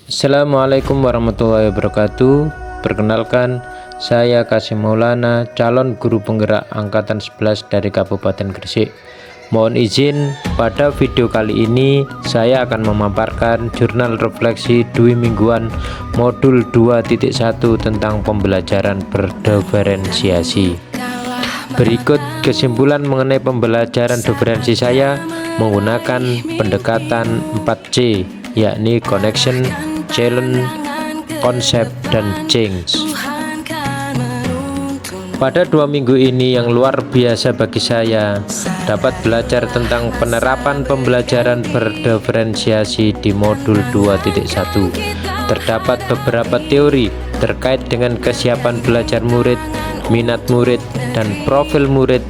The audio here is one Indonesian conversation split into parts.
Assalamualaikum warahmatullahi wabarakatuh. Perkenalkan, saya Kasim Maulana, calon guru penggerak angkatan 11 dari Kabupaten Gresik. Mohon izin, pada video kali ini saya akan memaparkan jurnal refleksi dwi mingguan modul 2.1 tentang pembelajaran berdiferensiasi. Berikut kesimpulan mengenai pembelajaran diferensiasi saya menggunakan pendekatan 4C, yakni connection, challenge, konsep, dan change. Pada 2 minggu ini yang luar biasa bagi saya, dapat belajar tentang penerapan pembelajaran berdiferensiasi di modul 2.1. Terdapat beberapa teori terkait dengan kesiapan belajar murid, minat murid, dan profil murid.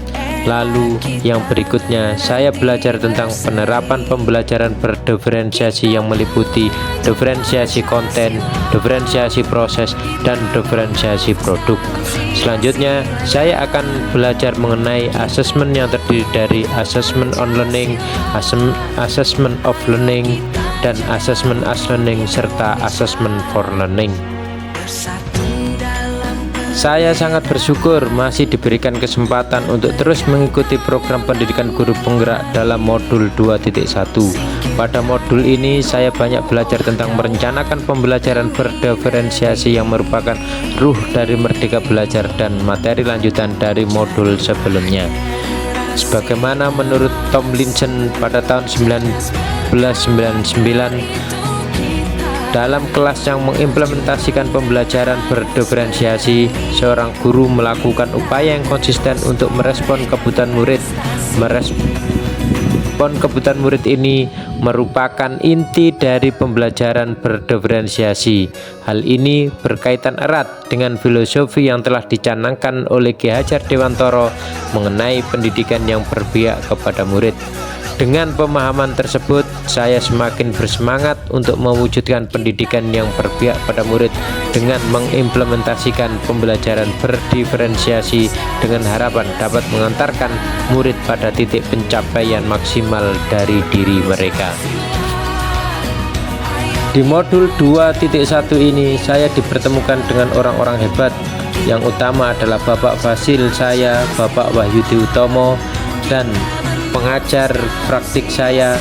Lalu yang berikutnya saya belajar tentang penerapan pembelajaran berdiferensiasi yang meliputi diferensiasi konten, diferensiasi proses, dan diferensiasi produk. Selanjutnya saya akan belajar mengenai asesmen yang terdiri dari assessment on learning, assessment of learning, dan assessment as learning, serta assessment for learning. Saya sangat bersyukur masih diberikan kesempatan untuk terus mengikuti program pendidikan guru penggerak dalam modul 2.1. Pada modul ini saya banyak belajar tentang merencanakan pembelajaran berdiferensiasi yang merupakan ruh dari Merdeka Belajar dan materi lanjutan dari modul sebelumnya. Sebagaimana menurut Tomlinson pada tahun 1999, dalam kelas yang mengimplementasikan pembelajaran berdiferensiasi, seorang guru melakukan upaya yang konsisten untuk merespon kebutuhan murid. Merespon kebutuhan murid ini merupakan inti dari pembelajaran berdiferensiasi. Hal ini berkaitan erat dengan filosofi yang telah dicanangkan oleh Ki Hajar Dewantara mengenai pendidikan yang berpihak kepada murid. Dengan pemahaman tersebut, saya semakin bersemangat untuk mewujudkan pendidikan yang berpihak pada murid dengan mengimplementasikan pembelajaran berdiferensiasi dengan harapan dapat mengantarkan murid pada titik pencapaian maksimal dari diri mereka. Di modul 2.1 ini saya dipertemukan dengan orang-orang hebat. Yang utama adalah Bapak Fasil saya, Bapak Wahyudi Utomo, dan pengajar praktik saya,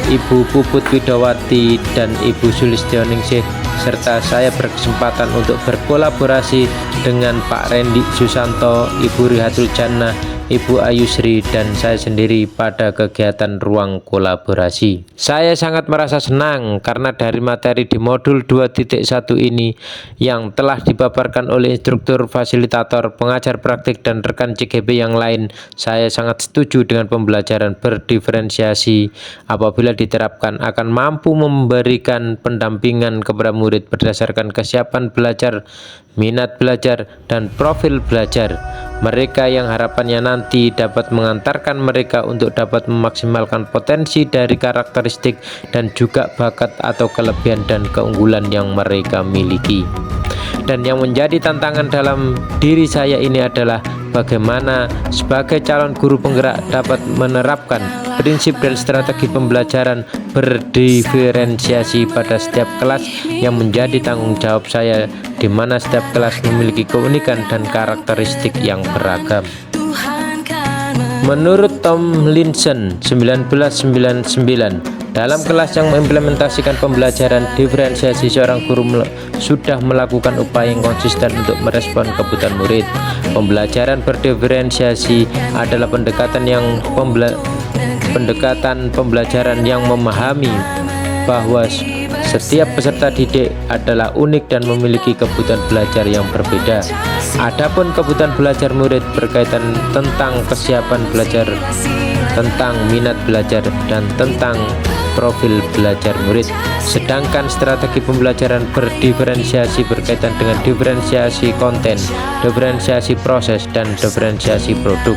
Ibu Puput Widowati dan Ibu Sulistioningsih, serta saya berkesempatan untuk berkolaborasi dengan Pak Rendi Susanto, Ibu Rihatul Jannah, Ibu Ayusri, dan saya sendiri pada kegiatan ruang kolaborasi. Saya sangat merasa senang karena dari materi di modul 2.1 ini yang telah dipaparkan oleh instruktur, fasilitator, pengajar praktik, dan rekan CGB yang lain, saya sangat setuju dengan pembelajaran berdiferensiasi apabila diterapkan akan mampu memberikan pendampingan kepada murid berdasarkan kesiapan belajar, minat belajar, dan profil belajar mereka yang harapannya nanti dapat mengantarkan mereka untuk dapat memaksimalkan potensi dari karakteristik dan juga bakat atau kelebihan dan keunggulan yang mereka miliki. Dan yang menjadi tantangan dalam diri saya ini adalah bagaimana sebagai calon guru penggerak dapat menerapkan prinsip dan strategi pembelajaran berdiferensiasi pada setiap kelas yang menjadi tanggung jawab saya, di mana setiap kelas memiliki keunikan dan karakteristik yang beragam. Menurut Tomlinson 1999, dalam kelas yang mengimplementasikan pembelajaran diferensiasi, seorang guru sudah melakukan upaya yang konsisten untuk merespon kebutuhan murid. Pembelajaran berdiferensiasi adalah pendekatan pembelajaran yang memahami bahwa setiap peserta didik adalah unik dan memiliki kebutuhan belajar yang berbeda. Adapun kebutuhan belajar murid berkaitan tentang kesiapan belajar, tentang minat belajar, dan tentang profil belajar murid. Sedangkan strategi pembelajaran berdiferensiasi berkaitan dengan diferensiasi konten, diferensiasi proses, dan diferensiasi produk.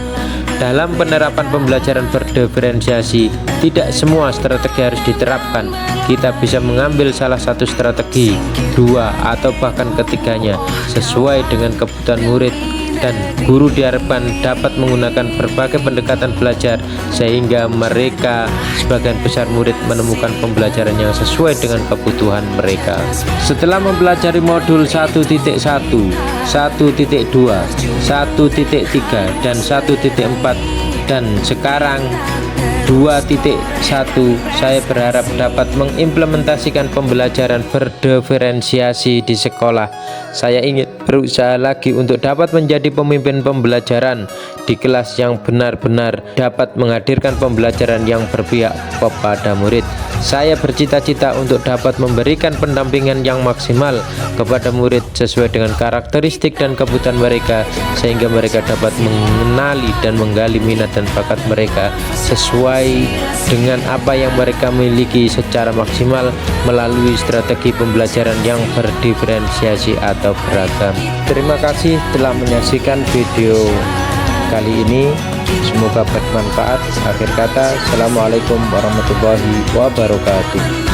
Dalam penerapan pembelajaran berdiferensiasi, tidak semua strategi harus diterapkan. Kita bisa mengambil salah satu strategi, dua, atau bahkan ketiganya sesuai dengan kebutuhan murid, dan guru diharapkan dapat menggunakan berbagai pendekatan belajar sehingga mereka sebagian besar murid menemukan pembelajaran yang sesuai dengan kebutuhan mereka. Setelah mempelajari modul 1.1, 1.2, 1.3 dan 1.4 dan sekarang 2.1, saya berharap dapat mengimplementasikan pembelajaran berdiferensiasi di sekolah. Saya ingin berusaha lagi untuk dapat menjadi pemimpin pembelajaran di kelas yang benar-benar dapat menghadirkan pembelajaran yang berpihak kepada murid. Saya bercita-cita untuk dapat memberikan pendampingan yang maksimal kepada murid sesuai dengan karakteristik dan kebutuhan mereka, sehingga mereka dapat mengenali dan menggali minat dan bakat mereka sesuai dengan apa yang mereka miliki secara maksimal melalui strategi pembelajaran yang berdiferensiasi atau beragam. Terima kasih telah menyaksikan video kali ini, semoga bermanfaat. Akhir kata, assalamualaikum warahmatullahi wabarakatuh.